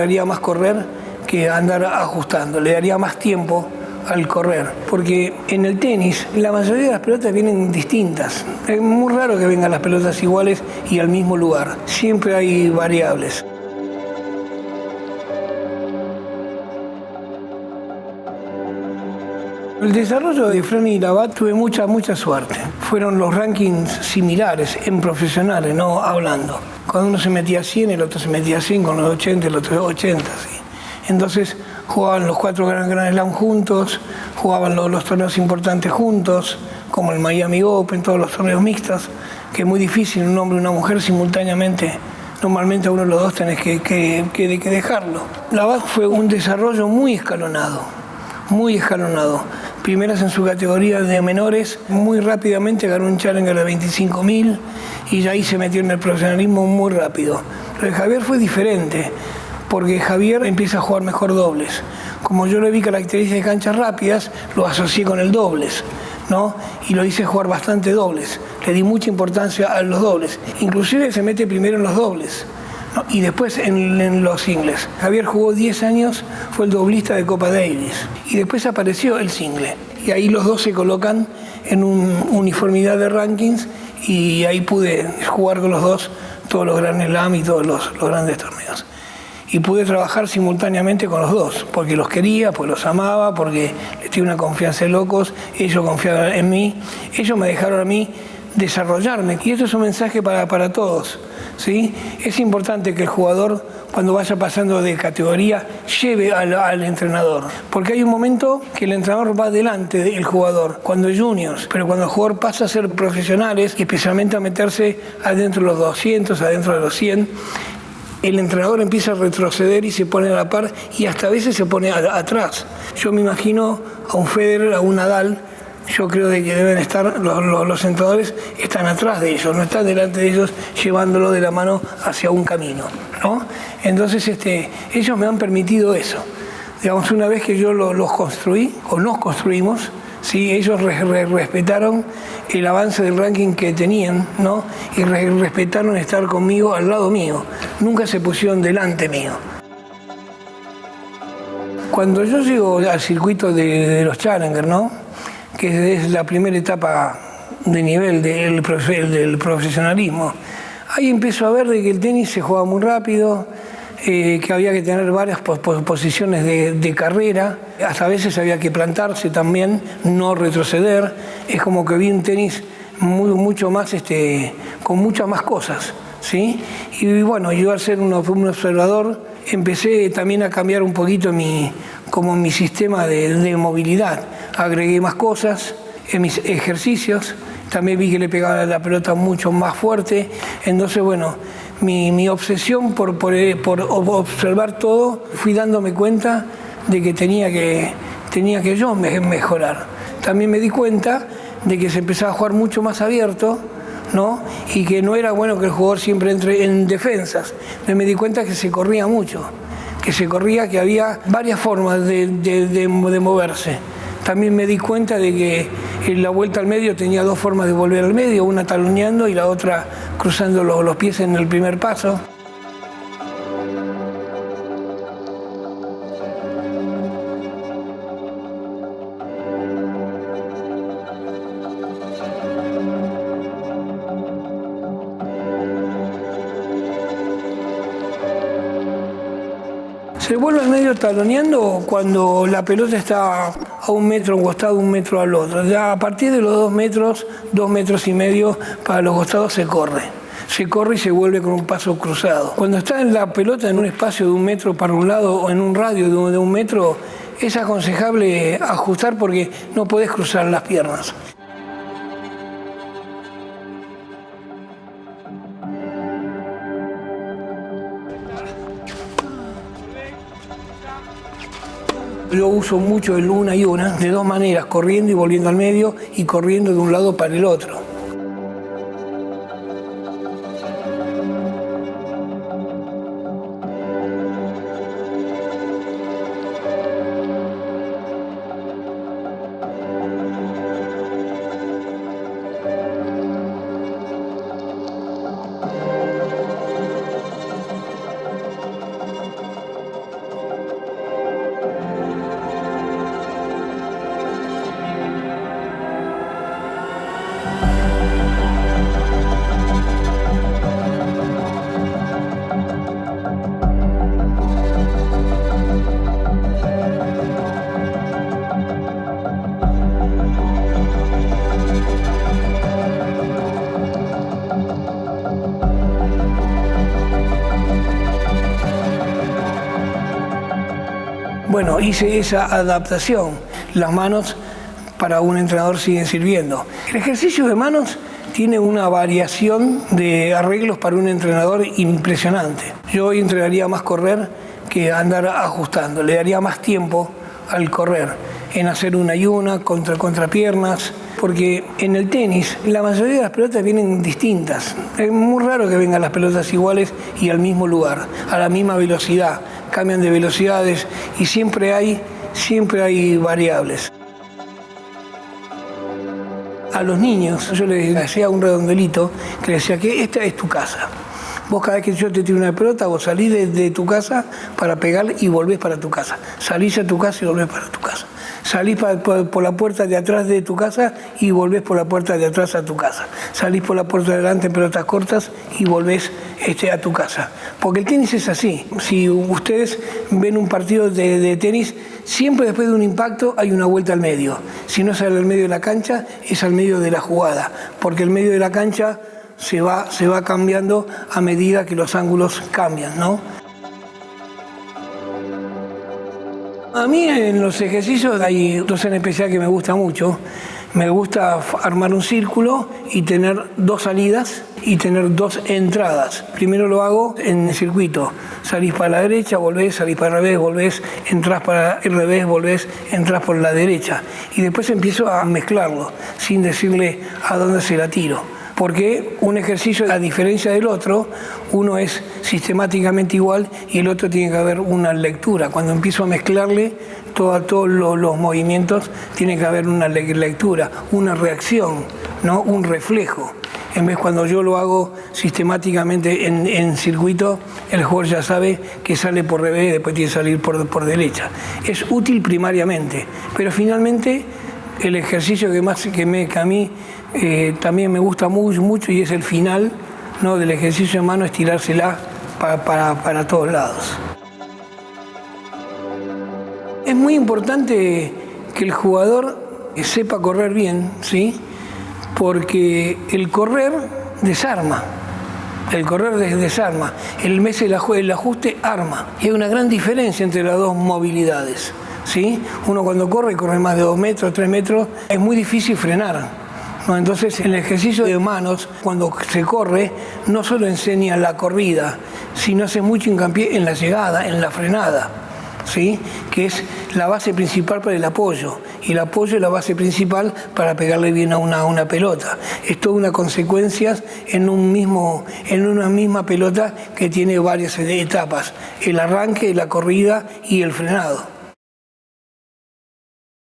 daría más correr que andar ajustando, le daría más tiempo al correr, porque en el tenis la mayoría de las pelotas vienen distintas. Es muy raro que vengan las pelotas iguales y al mismo lugar, siempre hay variables. El desarrollo de Fran y Labatt tuve mucha suerte. Fueron los rankings similares en profesionales, no hablando. Cuando uno se metía 100, el otro se metía 100, con los 80, el otro 80, ¿sí? Entonces jugaban los 4 Grand Slam juntos, jugaban los torneos importantes juntos, como el Miami Open, todos los torneos mixtos, que es muy difícil un hombre y una mujer simultáneamente. Normalmente a uno de los dos tenés que dejarlo. Labatt fue un desarrollo muy escalonado. Primeras en su categoría de menores, muy rápidamente ganó un Challenger de 25.000 y ya ahí se metió en el profesionalismo muy rápido. Lo de Javier fue diferente, porque Javier empieza a jugar mejor dobles. Como yo le vi características de canchas rápidas, lo asocié con el dobles, ¿no? Y lo hice jugar bastante dobles. Le di mucha importancia a los dobles. Inclusive se mete primero en los dobles, ¿no? Y después en los singles. Javier jugó 10 años, fue el doblista de Copa Davis. Y después apareció el single. Y ahí los dos se colocan en una uniformidad de rankings y ahí pude jugar con los dos todos los Grand Slam y todos los grandes torneos. Y pude trabajar simultáneamente con los dos, porque los quería, porque los amaba, porque les tenía una confianza de locos, ellos confiaban en mí, ellos me dejaron a mí desarrollarme. Y esto es un mensaje para todos, ¿sí? Es importante que el jugador, cuando vaya pasando de categoría, lleve al entrenador. Porque hay un momento que el entrenador va delante del jugador, cuando es juniors, pero cuando el jugador pasa a ser profesionales, y especialmente a meterse adentro de los 200, adentro de los 100, el entrenador empieza a retroceder y se pone a la par y hasta a veces se pone atrás. Yo me imagino a un Federer, a un Nadal, yo creo de que deben estar, los entrenadores están atrás de ellos, no están delante de ellos llevándolo de la mano hacia un camino, ¿no? Entonces ellos me han permitido eso. Digamos, una vez que yo los construí, o nos construimos, ¿sí? Ellos respetaron el avance del ranking que tenían, ¿no? Y respetaron estar conmigo al lado mío. Nunca se pusieron delante mío. Cuando yo llego al circuito de los Challenger, ¿no? Que es la primera etapa de nivel del profesionalismo, ahí empiezo a ver de que el tenis se juega muy rápido, que había que tener varias posiciones de carrera, hasta a veces había que plantarse también, no retroceder. Es como que vi un tenis mucho más, con muchas más cosas, ¿sí? Y bueno, yo al ser un observador empecé también a cambiar un poquito mi sistema de movilidad. Agregué más cosas en mis ejercicios, también vi que le pegaba la pelota mucho más fuerte. Entonces, bueno, mi obsesión por observar todo, fui dándome cuenta de que tenía que yo mejorar. También me di cuenta de que se empezaba a jugar mucho más abierto, ¿no? Y que no era bueno que el jugador siempre entre en defensas. Me di cuenta que se corría mucho, que había varias formas de moverse. También me di cuenta de que en la vuelta al medio tenía 2 formas de volver al medio, una taloneando y la otra cruzando los pies en el primer paso. Se vuelve al medio taloneando cuando la pelota está a 1 metro a un costado, 1 metro al otro. Ya a partir de los 2 metros, 2 metros y medio para los costados se corre y se vuelve con un paso cruzado. Cuando está en la pelota en un espacio de 1 metro para un lado o en un radio de 1 metro, es aconsejable ajustar porque no podés cruzar las piernas. Yo uso mucho el una y una, de 2 maneras, corriendo y volviendo al medio y corriendo de un lado para el otro. Bueno, hice esa adaptación. Las manos para un entrenador siguen sirviendo. El ejercicio de manos tiene una variación de arreglos para un entrenador impresionante. Yo hoy entrenaría más correr que andar ajustando. Le daría más tiempo al correr, en hacer una y una, contrapiernas, porque en el tenis la mayoría de las pelotas vienen distintas. Es muy raro que vengan las pelotas iguales y al mismo lugar, a la misma velocidad. Cambian de velocidades y siempre hay variables. A los niños yo les hacía un redondelito que les decía que esta es tu casa. Vos cada vez que yo te tiro una pelota, vos salís de tu casa para pegar y volvés para tu casa. Salís a tu casa y volvés para tu casa. Salís por la puerta de atrás de tu casa y volvés por la puerta de atrás a tu casa. Salís por la puerta de adelante en pelotas cortas y volvés a tu casa. Porque el tenis es así. Si ustedes ven un partido de tenis, siempre después de un impacto hay una vuelta al medio. Si no es al medio de la cancha, es al medio de la jugada. Porque el medio de la cancha se va cambiando a medida que los ángulos cambian, ¿no? A mí en los ejercicios hay dos en especial que me gusta mucho. Me gusta armar un círculo y tener dos salidas y tener dos entradas. Primero lo hago en el circuito. Salís para la derecha, volvés, salís para el revés, volvés, entrás para el revés, volvés, entrás por la derecha. Y después empiezo a mezclarlo, sin decirle a dónde se la tiro. Porque un ejercicio, a diferencia del otro, uno es sistemáticamente igual y el otro tiene que haber una lectura. Cuando empiezo a mezclarle todos los movimientos, tiene que haber una lectura, una reacción, ¿no? Un reflejo. En vez cuando yo lo hago sistemáticamente en circuito, el jugador ya sabe que sale por revés y después tiene que salir por derecha. Es útil primariamente, pero finalmente el ejercicio que a mí también me gusta mucho y es el final, ¿no? Del ejercicio de mano, es tirársela para todos lados. Es muy importante que el jugador sepa correr bien, ¿sí? Porque el correr desarma. El correr desarma. El ajuste arma. Y hay una gran diferencia entre las dos movilidades, ¿sí? Uno cuando corre más de 2 metros, 3 metros, es muy difícil frenar, ¿no? Entonces, el ejercicio de manos, cuando se corre, no solo enseña la corrida, sino hace mucho hincapié en la llegada, en la frenada, ¿sí? Que es la base principal para el apoyo. Y el apoyo es la base principal para pegarle bien a una pelota. Es toda una consecuencia en una misma pelota que tiene varias etapas: el arranque, la corrida y el frenado.